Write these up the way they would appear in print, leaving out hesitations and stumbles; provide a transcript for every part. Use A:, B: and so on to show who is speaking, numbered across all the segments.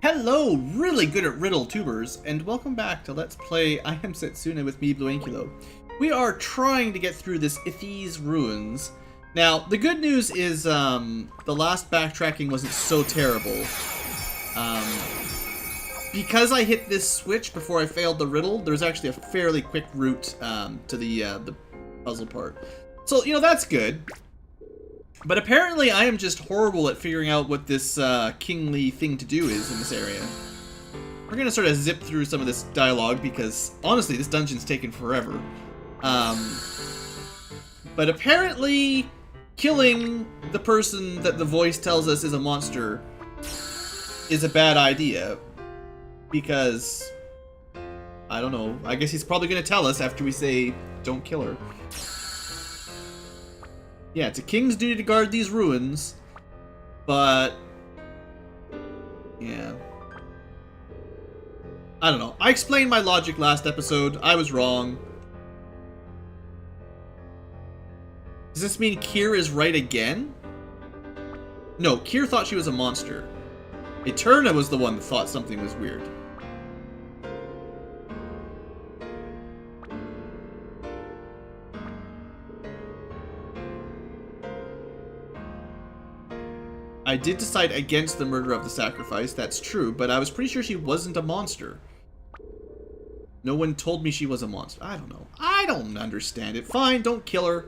A: Hello, really good at riddle tubers, and welcome back to Let's Play I Am Setsuna with me, BlueAnkylo. We are trying to get through this Ithie's Ruins. Now, the good news is the last backtracking wasn't so terrible. Because I hit this switch before I failed the riddle, there's actually a fairly quick route to the puzzle part. So, you know, that's good. But apparently I am just horrible at figuring out what this kingly thing to do is in this area. We're gonna sort of zip through some of this dialogue because, honestly, this dungeon's taken forever. But apparently killing the person that the voice tells us is a monster is a bad idea. Because, I don't know, I guess he's probably gonna tell us after we say, don't kill her. Yeah, it's a king's duty to guard these ruins, but yeah. I don't know. I explained my logic last episode. I was wrong. Does this mean Kier is right again? No, Kier thought she was a monster. Eterna was the one that thought something was weird. I did decide against the murder of the sacrifice, that's true, but I was pretty sure she wasn't a monster. No one told me she was a monster. I don't know. I don't understand it. Fine, don't kill her.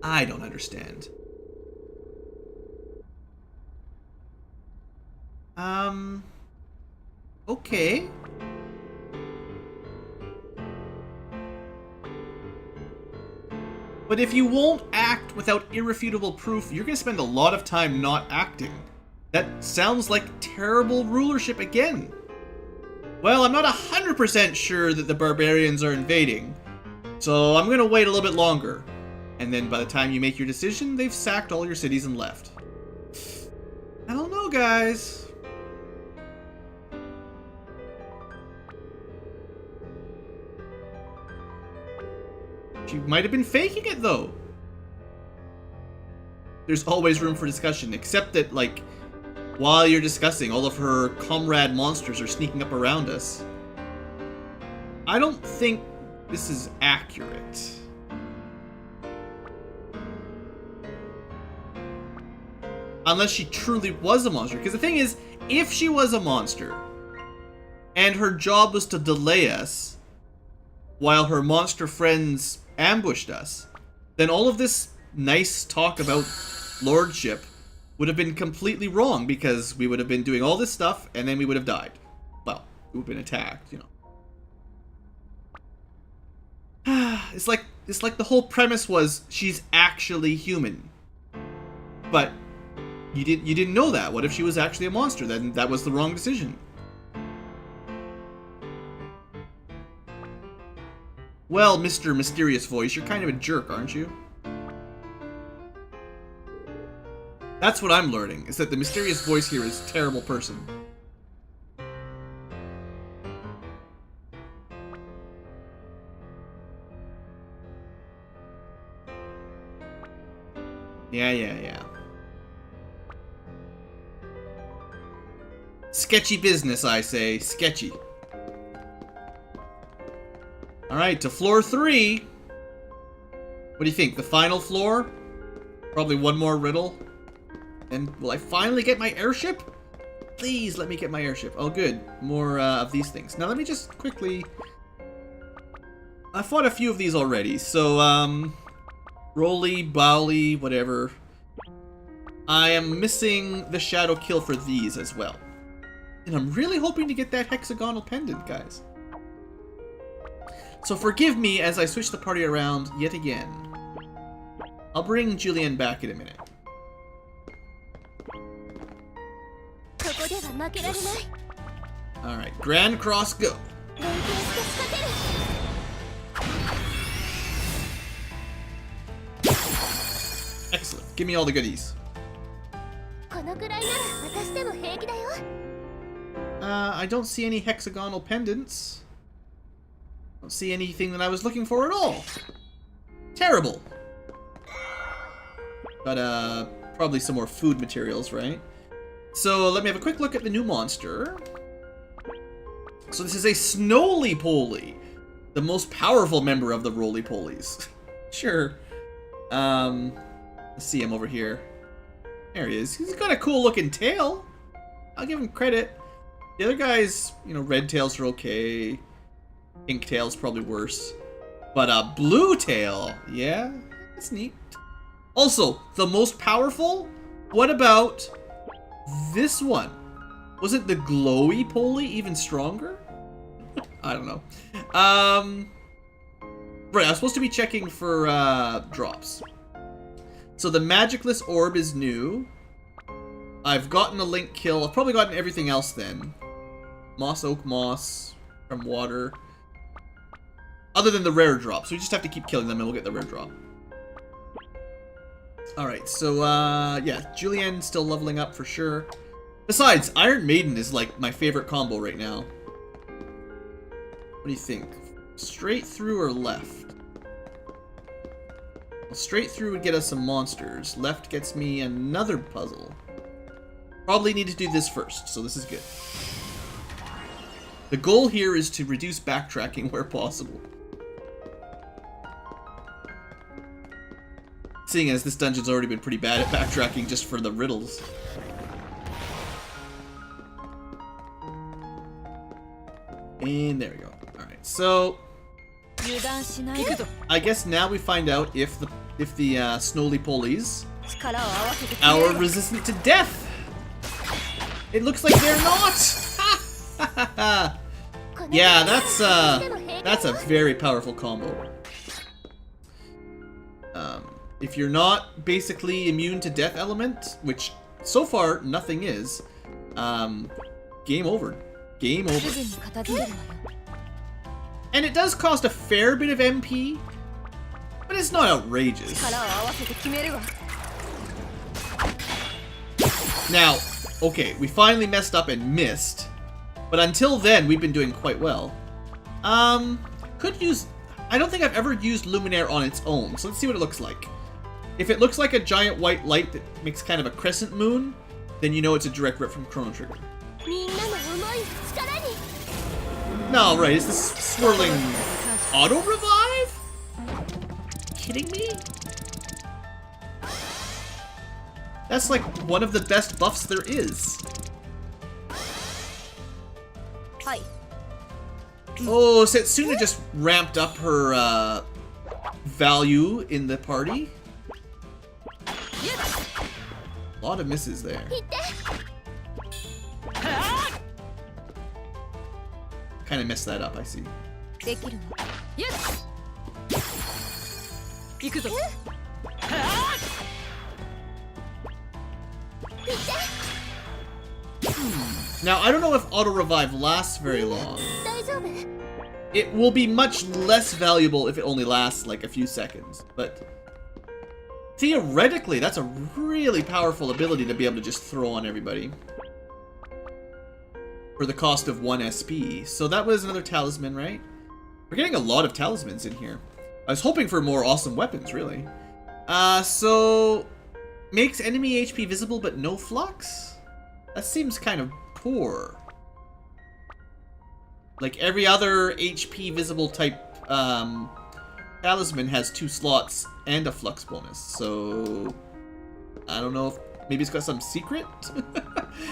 A: I don't understand. Okay. But if you won't act without irrefutable proof, you're going to spend a lot of time not acting. That sounds like terrible rulership again. Well, I'm not 100% sure that the barbarians are invading, so I'm going to wait a little bit longer. And then by the time you make your decision, they've sacked all your cities and left. I don't know, guys. She might have been faking it, though. There's always room for discussion, except that, like, while you're discussing, all of her comrade monsters are sneaking up around us. I don't think this is accurate. Unless she truly was a monster. Because the thing is, if she was a monster, and her job was to delay us, while her monster friends ambushed us, then all of this nice talk about lordship would have been completely wrong, because we would have been doing all this stuff and then we would have died. Well, we would have been attacked, you know. It's like the whole premise was she's actually human. But you didn't know that. What if she was actually a monster? Then that was the wrong decision. Well, Mr. Mysterious Voice, you're kind of a jerk, aren't you? That's what I'm learning, is that the Mysterious Voice here is a terrible person. Yeah. Sketchy business, I say. Sketchy. Alright, to floor 3. What do you think? The final floor? Probably one more riddle. And will I finally get my airship? Please let me get my airship. Oh, good. More of these things. Now, let me just quickly... I fought a few of these already, so, Roly, Bowly, whatever. I am missing the shadow kill for these as well. And I'm really hoping to get that hexagonal pendant, guys. So forgive me as I switch the party around yet again. I'll bring Julian back in a minute. Alright, Grand Cross, go. Excellent, give me all the goodies. I don't see any hexagonal pendants. Don't see anything that I was looking for at all. Terrible. Got probably some more food materials, right? So let me have a quick look at the new monster. So this is a Snowly-Poly, the most powerful member of the Roly-Polies. Sure. Let's see him over here. There he is. He's got a cool looking tail. I'll give him credit. The other guys, you know, red tails are okay. Pink tail's probably worse. But a blue tail, yeah, that's neat. Also, the most powerful? What about this one? Wasn't the Glowy-Poly even stronger? I don't know. Right, I was supposed to be checking for drops. So the Magicless Orb is new. I've gotten a Link Kill. I've probably gotten everything else then. Moss Oak Moss from water. Other than the rare drop. So we just have to keep killing them and we'll get the rare drop. Alright, so yeah, Julianne's still leveling up for sure. Besides, Iron Maiden is like my favorite combo right now. What do you think? Straight through or left? Well, straight through would get us some monsters. Left gets me another puzzle. Probably need to do this first, so this is good. The goal here is to reduce backtracking where possible. Seeing as this dungeon's already been pretty bad at backtracking just for the riddles. And there we go. Alright, so I guess now we find out if the Snowly-Polies are resistant to death. It looks like they're not. Yeah, that's a very powerful combo. If you're not basically immune to death element, which so far nothing is, game over. Game over. And it does cost a fair bit of MP, but it's not outrageous. Now, okay, we finally messed up and missed, but until then we've been doing quite well. Could use... I don't think I've ever used Luminaire on its own, so let's see what it looks like. If it looks like a giant white light that makes kind of a crescent moon, then you know it's a direct rip from Chrono Trigger. No, right, is this swirling auto-revive? Kidding me? That's like one of the best buffs there is.
B: Hi.
A: Oh, Setsuna just ramped up her value in the party. A lot of misses there. Kind of messed that up, I see. Now, I don't know if auto revive lasts very long. It will be much less valuable if it only lasts like a few seconds, but theoretically, that's a really powerful ability to be able to just throw on everybody. For the cost of 1 SP. So that was another talisman, right? We're getting a lot of talismans in here. I was hoping for more awesome weapons, really. So... makes enemy HP visible but no flux? That seems kind of poor. Like every other HP visible type talisman has 2 slots and a flux bonus. So... I don't know if... maybe it's got some secret?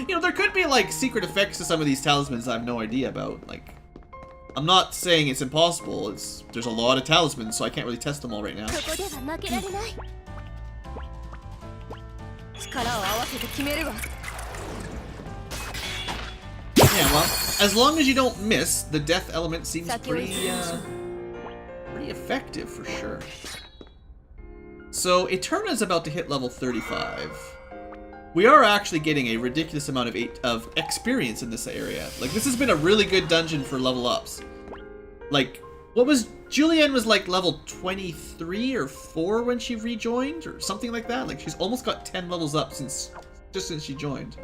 A: You know, there could be, like, secret effects to some of these talismans I have no idea about. Like, I'm not saying it's impossible. There's a lot of talismans, so I can't really test them all right now. Yeah, well, as long as you don't miss, the death element seems pretty effective for sure. So, Eterna's about to hit level 35. We are actually getting a ridiculous amount of experience in this area. Like, this has been a really good dungeon for level ups. Like, what was... Julianne was like level 23 or 4 when she rejoined, or something like that. Like, she's almost got 10 levels up just since she joined.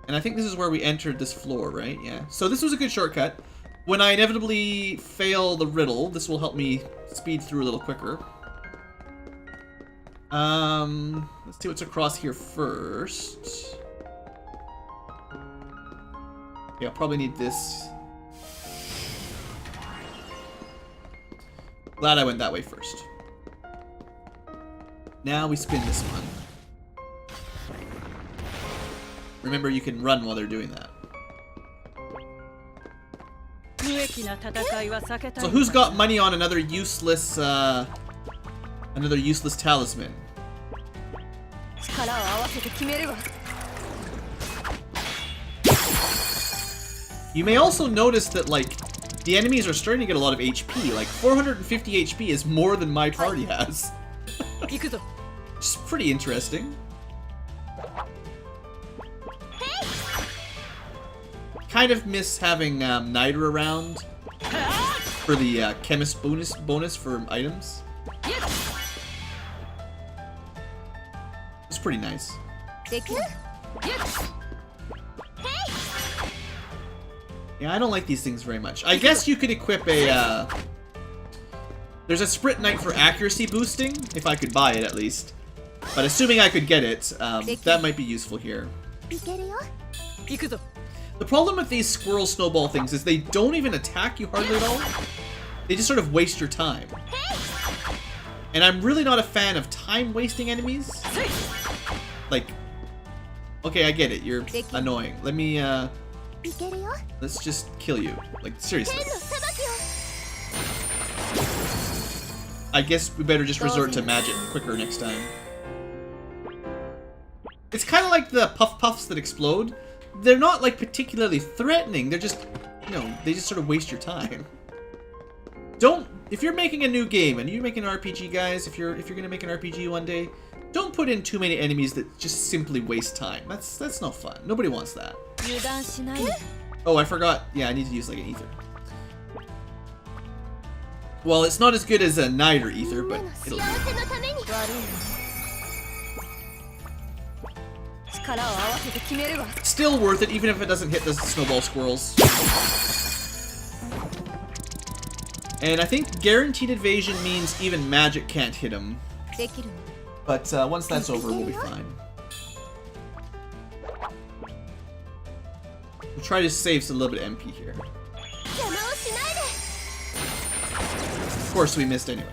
A: And I think this is where we entered this floor, right? Yeah. So this was a good shortcut. When I inevitably fail the riddle, this will help me speed through a little quicker. Let's see what's across here first. Yeah, I'll probably need this. Glad I went that way first. Now we spin this one. Remember, you can run while they're doing that. So who's got money on another useless talisman? You may also notice that, like, the enemies are starting to get a lot of HP. Like, 450 HP is more than my party has. It's pretty interesting. Kind of miss having Nidra around for the chemist bonus for items. It's pretty nice. Yeah, I don't like these things very much. I guess you could equip a... There's a Sprint Knight for accuracy boosting, if I could buy it at least. But assuming I could get it, that might be useful here. The problem with these squirrel snowball things is they don't even attack you hardly at all. They just sort of waste your time. And I'm really not a fan of time-wasting enemies. Like, okay, I get it. You're annoying. Let me, let's just kill you. Like, seriously. I guess we better just resort to magic quicker next time. It's kind of like the puff puffs that explode. They're not, like, particularly threatening. They're just, you know, they just sort of waste your time. Don't, if you're making a new game and you're making an RPG, guys, if you're gonna make an RPG one day, don't put in too many enemies that just simply waste time. That's no fun. Nobody wants that. Oh, I forgot. Yeah, I need to use, like, an ether. Well, it's not as good as a Nidra ether, but it'll do. Still worth it, even if it doesn't hit the snowball squirrels. And I think guaranteed evasion means even magic can't hit him. But once that's over, we'll be fine. We'll try to save a little bit of MP here. Of course, we missed anyway.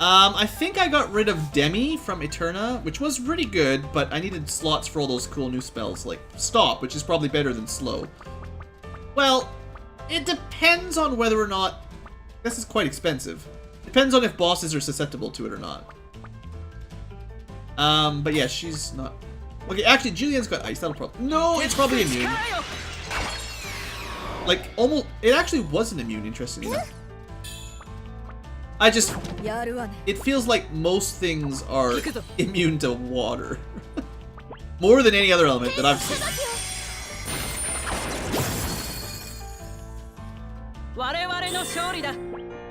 A: I think I got rid of Demi from Eterna, which was really good, but I needed slots for all those cool new spells, like Stop, which is probably better than Slow. Well, it depends on whether or not... This is quite expensive. Depends on if bosses are susceptible to it or not. But yeah, she's not... Okay, actually, Julian's got ice, that'll probably... No, it's probably immune. Like, almost... It actually wasn't immune, interestingly enough. I just... It feels like most things are immune to water. More than any other element that I've seen.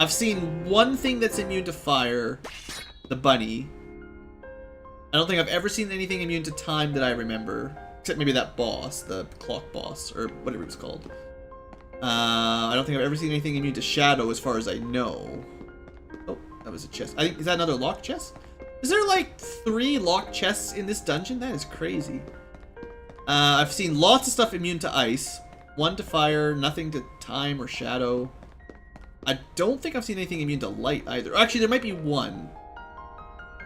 A: I've seen one thing that's immune to fire, the bunny. I don't think I've ever seen anything immune to time that I remember. Except maybe that boss, the clock boss, or whatever it was called. I don't think I've ever seen anything immune to shadow as far as I know. Oh, that was a chest. I think, is that another locked chest? Is there like 3 locked chests in this dungeon? That is crazy. I've seen lots of stuff immune to ice. 1 to fire, nothing to time or shadow. I don't think I've seen anything immune to light either. Actually, there might be one.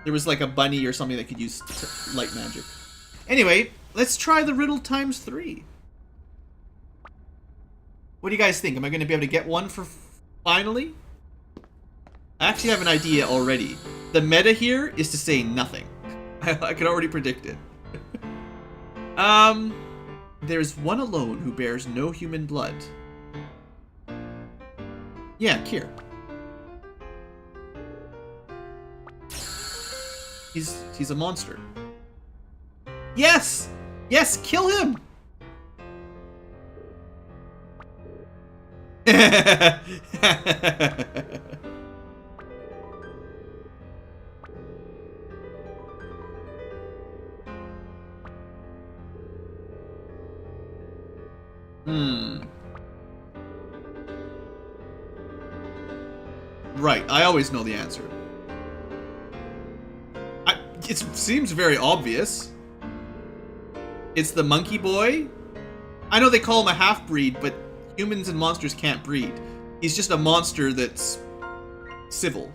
A: There was like a bunny or something that could use light magic. Anyway, let's try the riddle times 3. What do you guys think? Am I going to be able to get one for finally? I actually have an idea already. The meta here is to say nothing. I can already predict it. There's one alone who bears no human blood. Yeah, Kier. He's a monster. Yes! Yes, kill him! Right, I always know the answer. It seems very obvious. It's the monkey boy. I know they call him a half-breed, but humans and monsters can't breed. He's just a monster that's civil.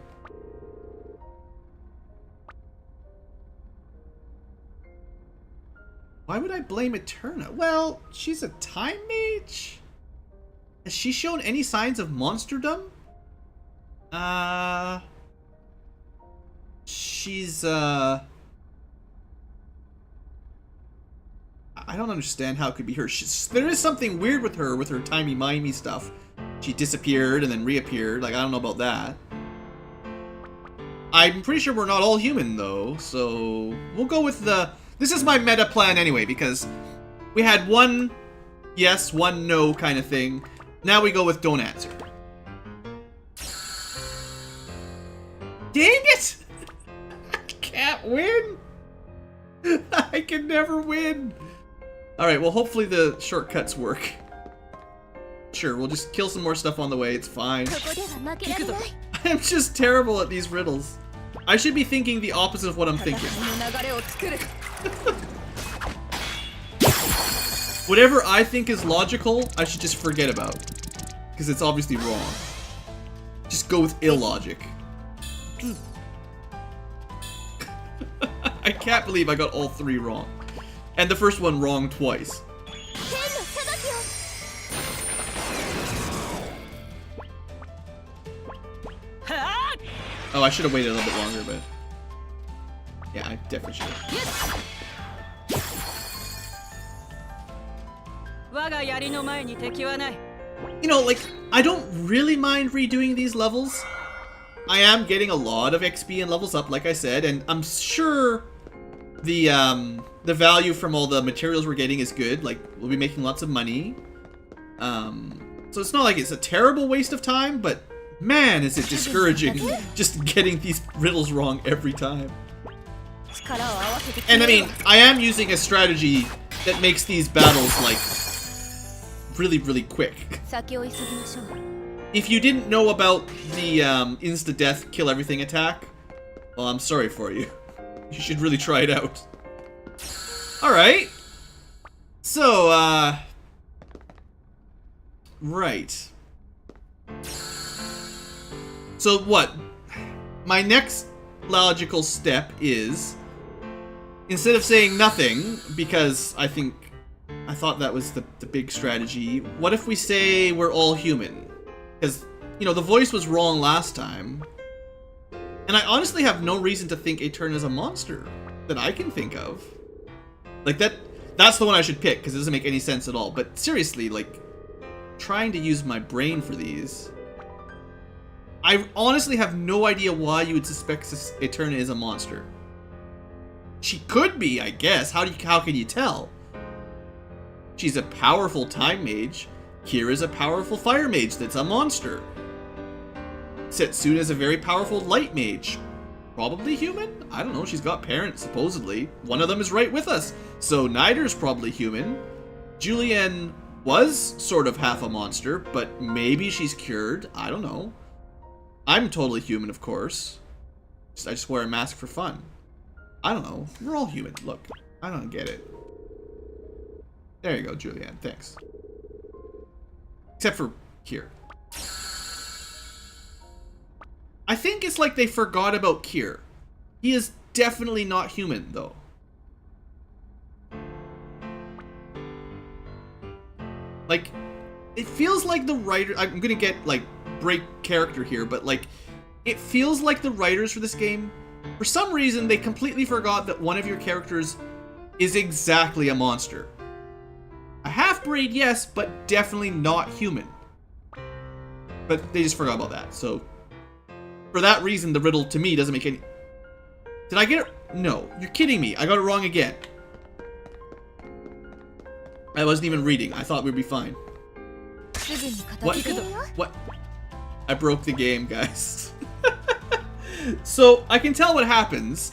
A: Why would I blame Eterna? Well, she's a time mage? Has she shown any signs of monsterdom? She's, I don't understand how it could be her. There is something weird with her timey-wimey stuff. She disappeared and then reappeared. Like, I don't know about that. I'm pretty sure we're not all human, though, so we'll go with the... This is my meta plan anyway, because we had one yes, one no kind of thing. Now we go with don't answer. Dang it! I can't win! I can never win! Alright, well hopefully the shortcuts work. Sure, we'll just kill some more stuff on the way, it's fine. I'm just terrible at these riddles. I should be thinking the opposite of what I'm thinking. Whatever I think is logical, I should just forget about. Because it's obviously wrong. Just go with illogic. I can't believe I got all three wrong. And the first one wrong twice. Oh, I should have waited a little bit longer, but... Yeah, I definitely should have. You know, like, I don't really mind redoing these levels. I am getting a lot of XP and levels up, like I said, and I'm sure the value from all the materials we're getting is good. Like, we'll be making lots of money. So it's not like it's a terrible waste of time, but man, is it discouraging just getting these riddles wrong every time. And I mean, I am using a strategy that makes these battles, like, really, really quick. If you didn't know about the insta-death, kill everything attack, well, I'm sorry for you. You should really try it out. Alright. So, right. So what? My next logical step is, instead of saying nothing, because I thought that was the big strategy, what if we say we're all human? Because, you know, the voice was wrong last time. And I honestly have no reason to think Eterna's a monster that I can think of. Like, that's the one I should pick, because it doesn't make any sense at all. But seriously, like, trying to use my brain for these... I honestly have no idea why you would suspect Eterna is a monster. She could be, I guess. How can you tell? She's a powerful time mage. Kira's a powerful fire mage that's a monster. Setsuna is a very powerful light mage. Probably human? I don't know, she's got parents, supposedly. One of them is right with us, so Nider's probably human. Julienne was sort of half a monster, but maybe she's cured. I don't know. I'm totally human, of course. I just wear a mask for fun. I don't know. We're all human. Look, I don't get it. There you go, Julienne. Thanks. Except for here. I think it's like they forgot about Kier. He is definitely not human, though. Like, it feels like the writer... I'm gonna get, like, break character here, but, like, it feels like the writers for this game, for some reason, they completely forgot that one of your characters is exactly a monster. A half-breed, yes, but definitely not human. But they just forgot about that, so... For that reason, the riddle, to me, doesn't make any... Did I get it? No. You're kidding me. I got it wrong again. I wasn't even reading. I thought we'd be fine. What? What? I broke the game, guys. So, I can tell what happens.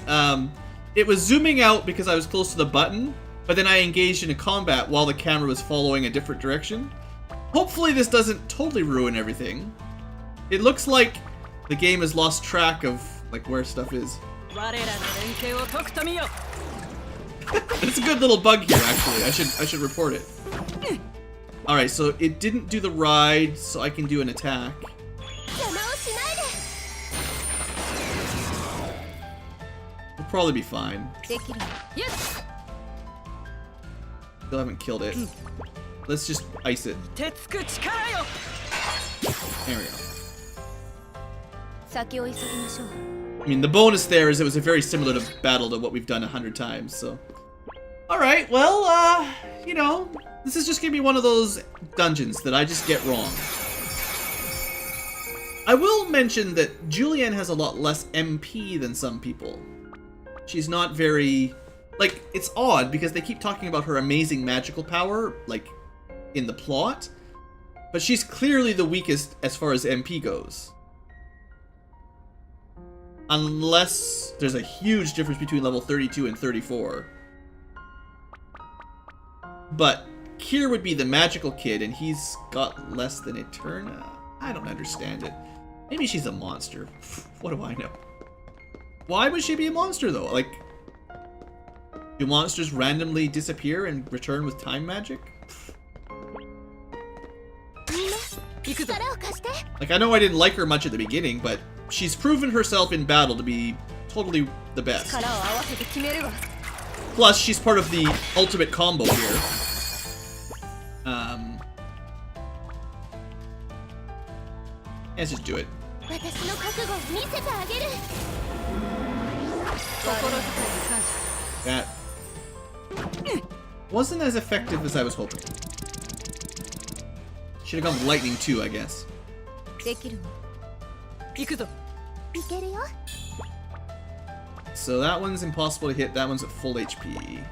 A: It was zooming out because I was close to the button, but then I engaged in a combat while the camera was following a different direction. Hopefully this doesn't totally ruin everything. It looks like the game has lost track of, like, where stuff is. It's a good little bug here, actually. I should report it. Alright, so it didn't do the ride, so I can do an attack. We'll probably be fine. Still haven't killed it. Let's just ice it. There we go. I mean, the bonus there is it was a very similar battle to what we've done 100 times, so... Alright, well, you know, this is just gonna be one of those dungeons that I just get wrong. I will mention that Julianne has a lot less MP than some people. She's not very... Like, it's odd because they keep talking about her amazing magical power, like, in the plot. But she's clearly the weakest as far as MP goes. Unless there's a huge difference between level 32 and 34. But Kier would be the magical kid, and he's got less than Eterna. I don't understand it. Maybe she's a monster. What do I know? Why would she be a monster, though? Like, do monsters randomly disappear and return with time magic? Like, I know I didn't like her much at the beginning, but she's proven herself in battle to be totally the best. Plus, she's part of the ultimate combo here. Let's just do it. That wasn't as effective as I was hoping. Should have gone lightning too, I guess. So that one's impossible to hit. That one's at full HP.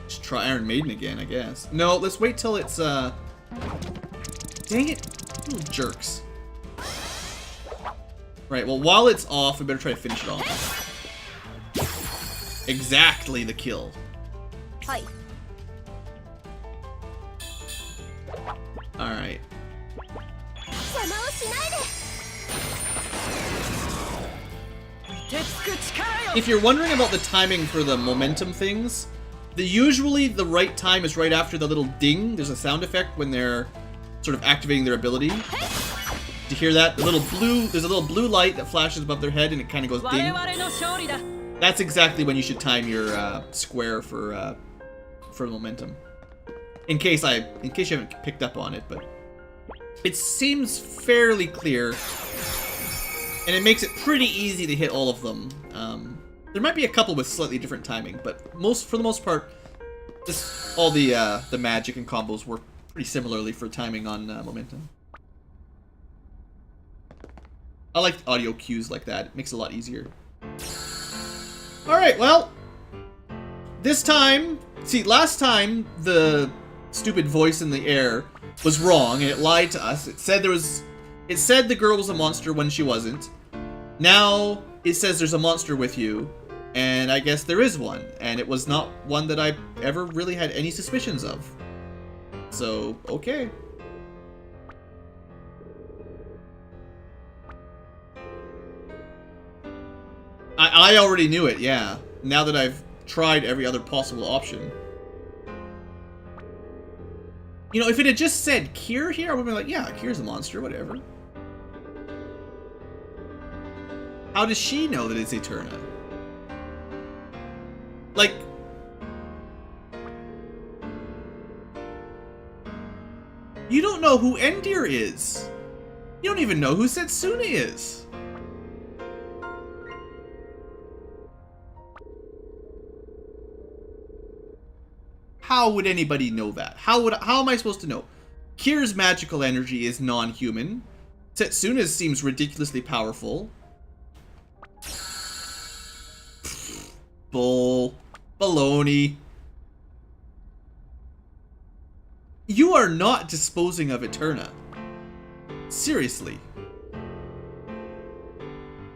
A: Just try Iron Maiden again, I guess. No, let's wait till it's dang it, little jerks. Right, well, while it's off, we better try to finish it off. Exactly the kill. Alright. If you're wondering about the timing for the momentum things, usually the right time is right after the little ding. There's a sound effect when they're sort of activating their ability. You hear that? There's a little blue light that flashes above their head and it kind of goes ding. That's exactly when you should time your square for momentum. In case you haven't picked up on it, but it seems fairly clear, and it makes it pretty easy to hit all of them. There might be a couple with slightly different timing, but for the most part, just all the magic and combos work pretty similarly for timing on momentum. I like audio cues like that. It makes it a lot easier. Alright, well, this time, see, last time the stupid voice in the air was wrong and it lied to us. It said the girl was a monster when she wasn't. Now it says there's a monster with you, and I guess there is one, and it was not one that I ever really had any suspicions of. So, okay. I already knew it, yeah. Now that I've tried every other possible option. You know, if it had just said Kier here, I would have been like, yeah, Kier's a monster, whatever. How does she know that it's Eterna? Like... You don't know who Endir is. You don't even know who Setsuna is. How would anybody know that? How am I supposed to know? Kier's magical energy is non-human. Setsuna's seems ridiculously powerful. Baloney. You are not disposing of Eterna. Seriously.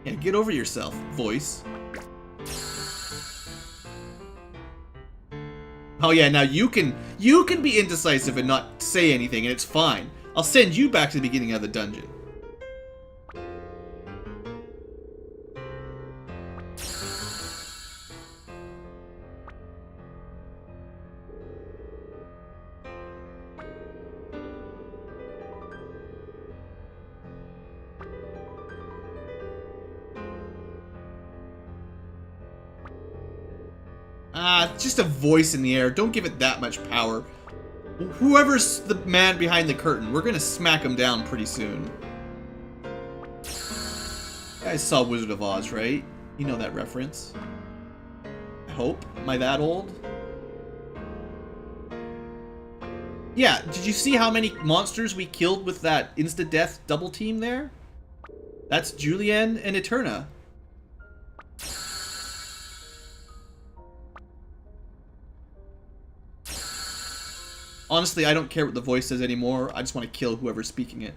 A: Yeah, get over yourself, voice. Oh yeah, now you can be indecisive and not say anything, and it's fine. I'll send you back to the beginning of the dungeon. Just a voice in the air. Don't give it that much power. Whoever's the man behind the curtain, we're gonna smack him down pretty soon. You guys saw Wizard of Oz, right? You know that reference. I hope. Am I that old? Yeah, did you see how many monsters we killed with that insta-death double team there? That's Julienne and Eterna. Honestly, I don't care what the voice says anymore. I just want to kill whoever's speaking it.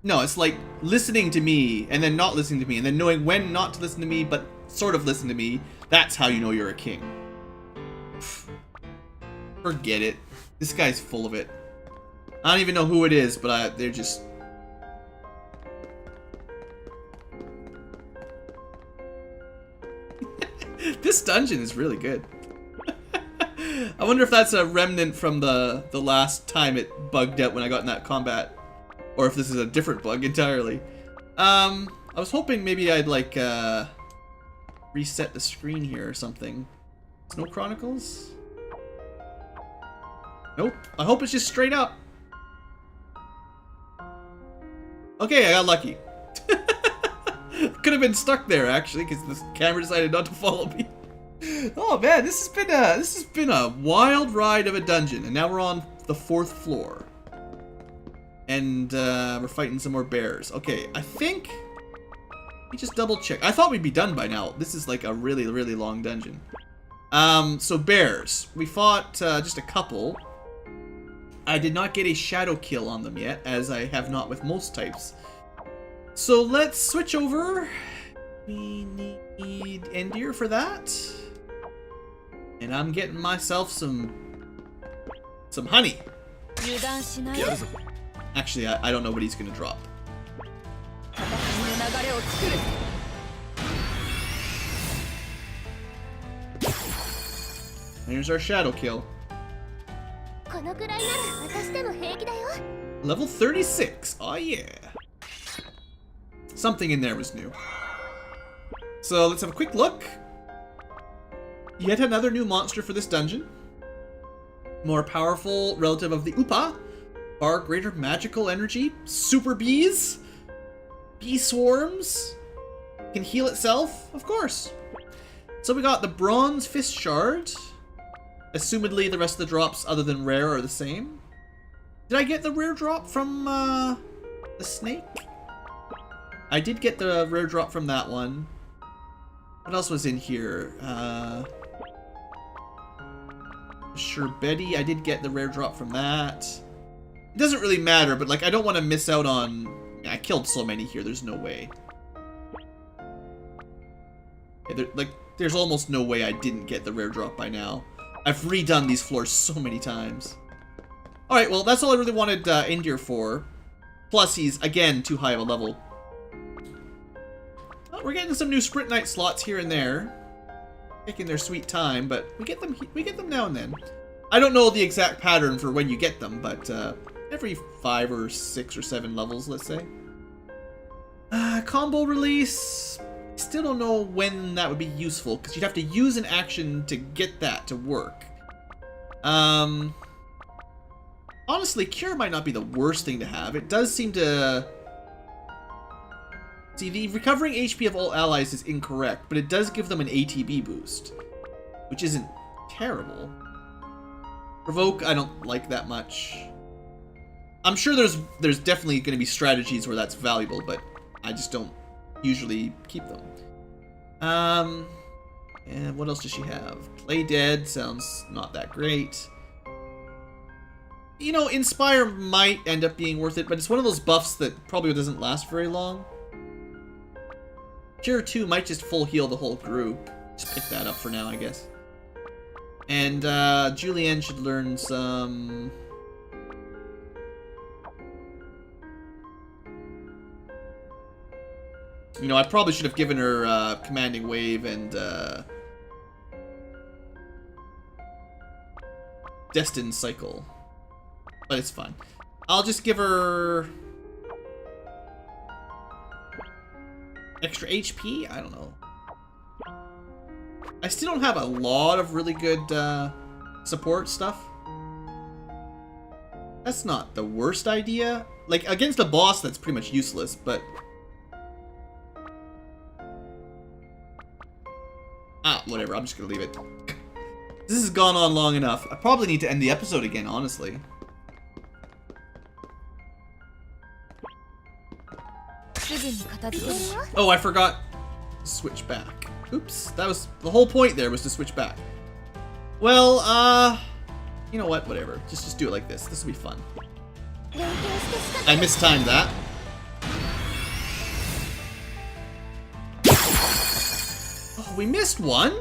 A: No, it's like listening to me and then not listening to me and then knowing when not to listen to me but sort of listen to me. That's how you know you're a king. Forget it. This guy's full of it. I don't even know who it is, but they're just... This dungeon is really good. I wonder if that's a remnant from the last time it bugged out when I got in that combat. Or if this is a different bug entirely. I was hoping maybe I'd like reset the screen here or something. Snow Chronicles? Nope. I hope it's just straight up. Okay, I got lucky. Could have been stuck there actually, because the camera decided not to follow me. Oh man, this has been a wild ride of a dungeon, and now we're on the 4th floor, and we're fighting some more bears. Okay, I think we just double check. I thought we'd be done by now. This is like a really, really long dungeon. So bears, we fought just a couple. I did not get a shadow kill on them yet, as I have not with most types. So let's switch over. We need Endir for that. And I'm getting myself some honey. Actually, I don't know what he's gonna drop. Here's our shadow kill. Level 36. Oh yeah. Something in there was new. So let's have a quick look. Yet another new monster for this dungeon. More powerful relative of the Upa. Far greater magical energy. Super bees. Bee swarms. Can heal itself, of course. So we got the bronze fist shard. Assumedly the rest of the drops other than rare are the same. Did I get the rare drop from the snake? I did get the rare drop from that one. What else was in here? Sure, Betty. I did get the rare drop from that. It doesn't really matter, but like I don't want to miss out on... I killed so many here, there's no way. Yeah, there's almost no way I didn't get the rare drop by now. I've redone these floors so many times. Alright, well that's all I really wanted Endir for. Plus he's, again, too high of a level. Well, we're getting some new Sprint Knight slots here and there. Taking their sweet time, but we get them now and then. I don't know the exact pattern for when you get them, but every 5 or 6 or 7 levels, let's say. Combo release. Still don't know when that would be useful, because you'd have to use an action to get that to work. Honestly, Cure might not be the worst thing to have. It does seem to... See, the recovering HP of all allies is incorrect, but it does give them an ATB boost, which isn't terrible. Provoke, I don't like that much. I'm sure there's definitely going to be strategies where that's valuable, but I just don't usually keep them. And what else does she have? Play Dead sounds not that great. You know, Inspire might end up being worth it, but it's one of those buffs that probably doesn't last very long. Cure 2 might just full heal the whole group. Just pick that up for now, I guess. And Julienne should learn some... You know, I probably should have given her Commanding Wave and Destined Cycle. But it's fine. I'll just give her... extra HP? I don't know. I still don't have a lot of really good support stuff. That's not the worst idea. Like, against a boss, that's pretty much useless, but... Ah, whatever. I'm just gonna leave it. This has gone on long enough. I probably need to end the episode again, honestly. Oh, I forgot to switch back. Oops, that was the whole point there, was to switch back. Well, you know what, whatever. Just do it like this. This will be fun. I mistimed that. Oh, we missed one?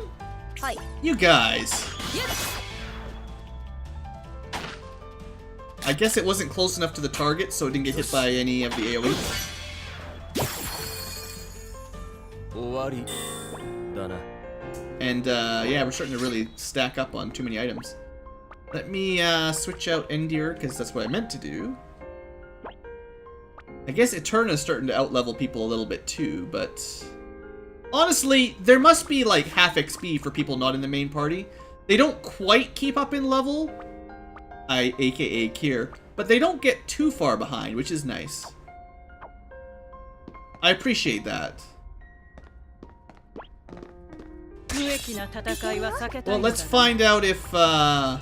A: You guys. I guess it wasn't close enough to the target, so it didn't get hit by any of the AoE. And yeah, we're starting to really stack up on too many items. Let me switch out Endir, because that's what I meant to do. I guess Eterna's starting to outlevel people a little bit too, but... Honestly, there must be like half XP for people not in the main party. They don't quite keep up in level, aka Kier, but they don't get too far behind, which is nice. I appreciate that. Well, let's find out if, kind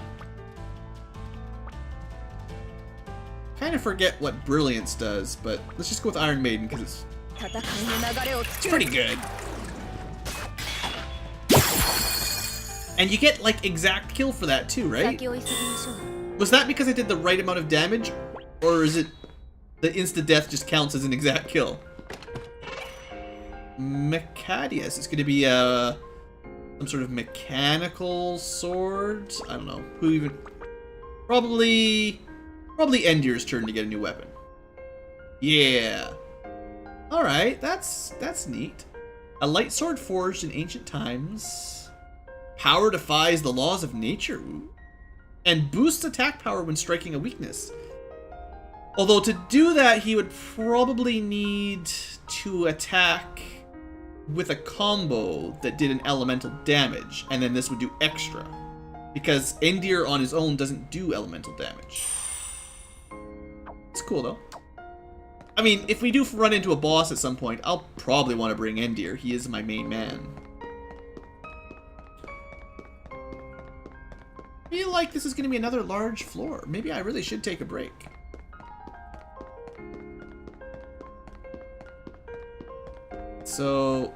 A: of forget what Brilliance does, but let's just go with Iron Maiden, because it's pretty good. And you get, like, exact kill for that, too, right? Was that because I did the right amount of damage? Or is it the insta-death just counts as an exact kill? Mechadius. It's going to be, some sort of mechanical sword? I don't know. Who even... Probably Endir's turn to get a new weapon. Yeah. Alright, that's neat. A light sword forged in ancient times. Power defies the laws of nature. And boosts attack power when striking a weakness. Although to do that, he would probably need to attack with a combo that did an elemental damage. And then this would do extra. Because Endir on his own doesn't do elemental damage. It's cool though. I mean, if we do run into a boss at some point, I'll probably want to bring Endir. He is my main man. I feel like this is going to be another large floor. Maybe I really should take a break. So...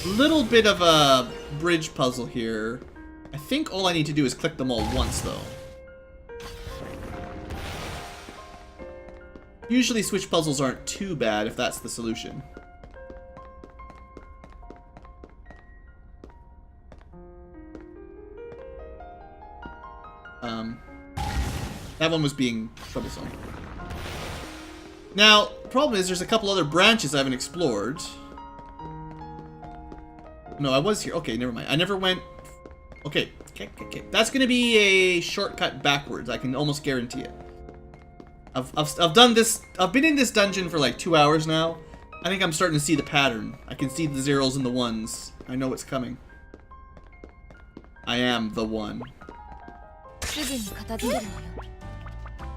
A: little bit of a bridge puzzle here. I think all I need to do is click them all once, though. Usually switch puzzles aren't too bad if that's the solution. That one was being troublesome. Now, the problem is there's a couple other branches I haven't explored. No, I was here. Okay, never mind. I never went... Okay. That's gonna be a shortcut backwards. I can almost guarantee it. I've done this... I've been in this dungeon for like 2 hours now. I think I'm starting to see the pattern. I can see the zeros and the ones. I know it's coming. I am the one.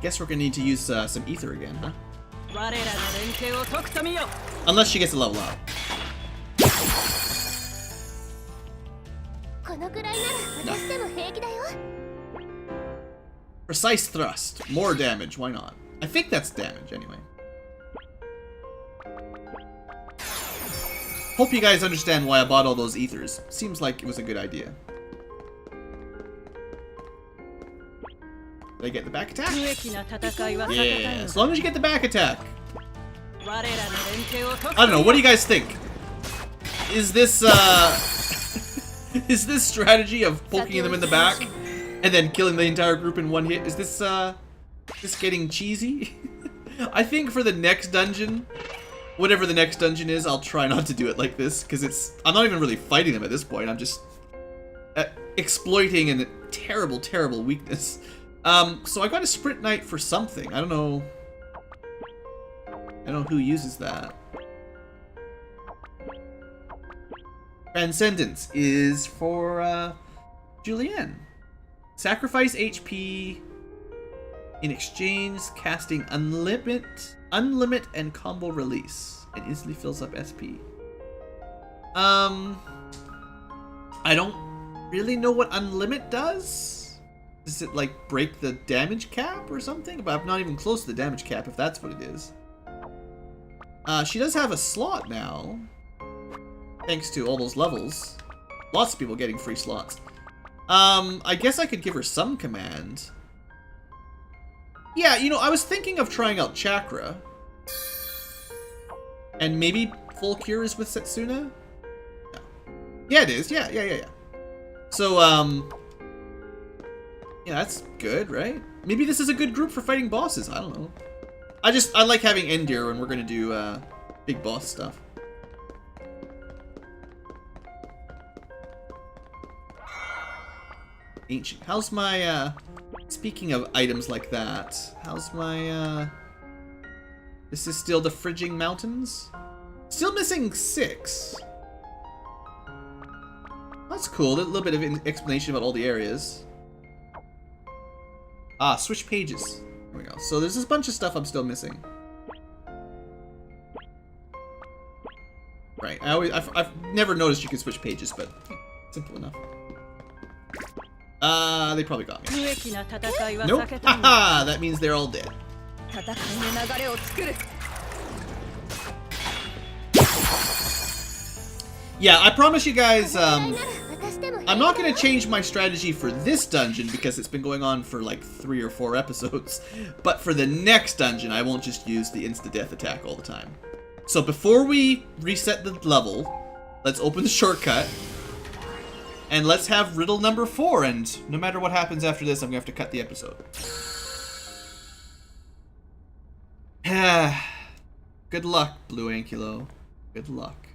A: Guess we're gonna need to use some ether again, huh? Unless she gets a level up. No. Precise thrust. More damage. Why not? I think that's damage anyway. Hope you guys understand why I bought all those ethers. Seems like it was a good idea. Did I get the back attack? Yeah, as long as you get the back attack. I don't know, what do you guys think? Is this, is this strategy of poking them in the back and then killing the entire group in one hit, is this getting cheesy? I think for the next dungeon, whatever the next dungeon is, I'll try not to do it like this, because I'm not even really fighting them at this point, I'm just exploiting a terrible, terrible weakness. So I got a Sprint Knight for something. I don't know. I don't know who uses that. Transcendence is for Julianne. Sacrifice HP in exchange, casting unlimit and combo release. It instantly fills up SP. I don't really know what unlimit does. Does it like break the damage cap or something? But I'm not even close to the damage cap if that's what it is. She does have a slot now, thanks to all those levels. Lots of people getting free slots. I guess I could give her some command. Yeah, you know, I was thinking of trying out Chakra. And maybe Full Cure is with Setsuna? No. Yeah, it is. Yeah. So, yeah, that's good, right? Maybe this is a good group for fighting bosses. I don't know. I like having Endir when we're gonna do, big boss stuff. Ancient. How's my, speaking of items like that, how's my, this is still the Frigging Mountains? Still missing 6. That's cool. A little bit of an explanation about all the areas. Ah, switch pages. There we go. So there's this bunch of stuff I'm still missing. Right. I've never noticed you can switch pages, but simple enough. They probably got me. Nope. Haha! That means they're all dead. Yeah, I promise you guys, I'm not going to change my strategy for this dungeon because it's been going on for like 3 or 4 episodes. But for the next dungeon, I won't just use the insta-death attack all the time. So before we reset the level, let's open the shortcut. And let's have riddle number 4, and no matter what happens after this, I'm going to have to cut the episode. Good luck, BlueAnkylo. Good luck.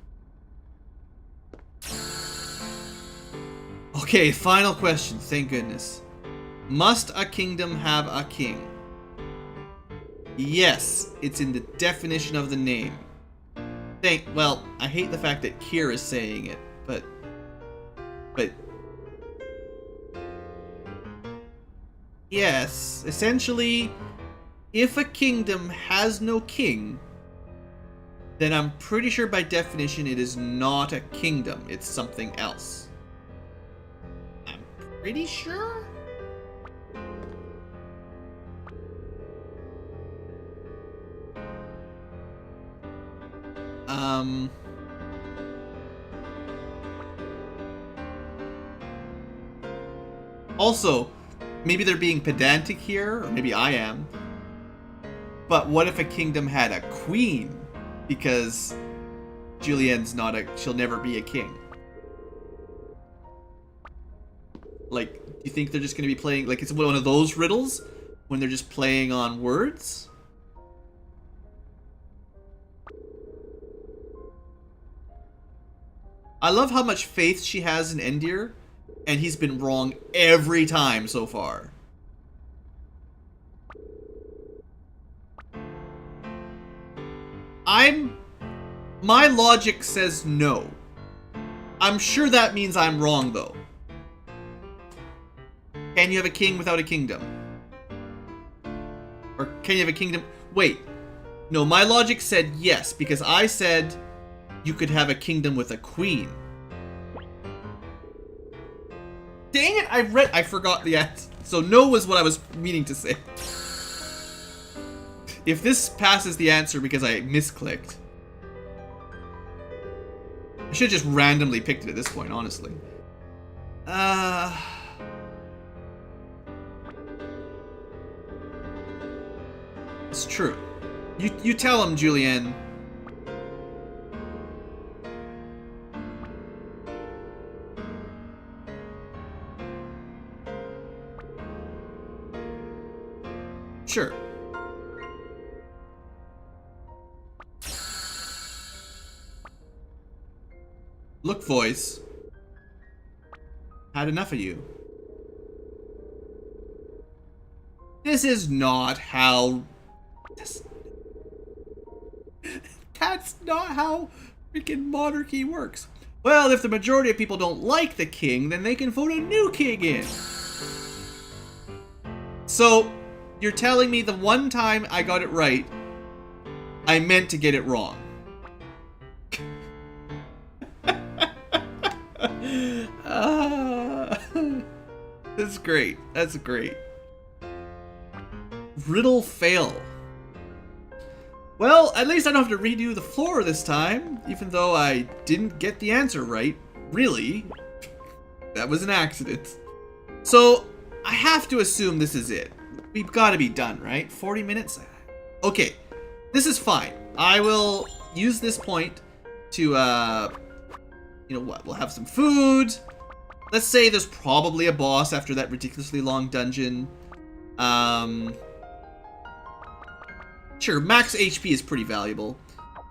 A: Okay, final question, thank goodness. Must a kingdom have a king? Yes, it's in the definition of the name. Well, I hate the fact that Kier is saying it, but yes, essentially, if a kingdom has no king, then I'm pretty sure by definition it is not a kingdom, it's something else. I'm pretty sure? Also, maybe they're being pedantic here, or maybe I am. But what if a kingdom had a queen? Because Julianne's she'll never be a king. Like, do you think they're just going to be playing, like, it's one of those riddles when they're just playing on words? I love how much faith she has in Endir, and he's been wrong every time so far. My logic says no. I'm sure that means I'm wrong, though. Can you have a king without a kingdom? Or can you have a kingdom? Wait. No, my logic said yes, because I said you could have a kingdom with a queen. Dang it, I forgot the answer. So no was what I was meaning to say. If this passes the answer because I misclicked, I should have just randomly picked it at this point, honestly. It's true. You tell him, Julianne. Sure. Look, voice. Had enough of you. This is not how... That's not how freaking monarchy works. Well, if the majority of people don't like the king, then they can vote a new king in. So, you're telling me the one time I got it right, I meant to get it wrong. That's great. That's great. Riddle fail. Well, at least I don't have to redo the floor this time, even though I didn't get the answer right. Really. That was an accident. So, I have to assume this is it. We've got to be done, right? 40 minutes? Okay. This is fine. I will use this point to, you know what? We'll have some food. Let's say there's probably a boss after that ridiculously long dungeon. Sure, max HP is pretty valuable.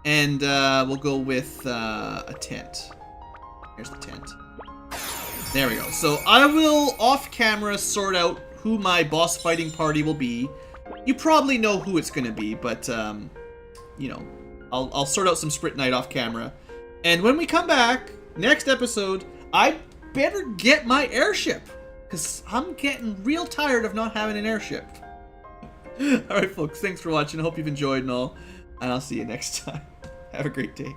A: And we'll go with a tent. Here's the tent. There we go. So I will, off camera, sort out who my boss fighting party will be. You probably know who it's going to be, but, you know, I'll sort out some Sprint Night off camera. And when we come back, next episode, I better get my airship. Because I'm getting real tired of not having an airship. Alright, folks, thanks for watching. I hope you've enjoyed and all. And I'll see you next time. Have a great day.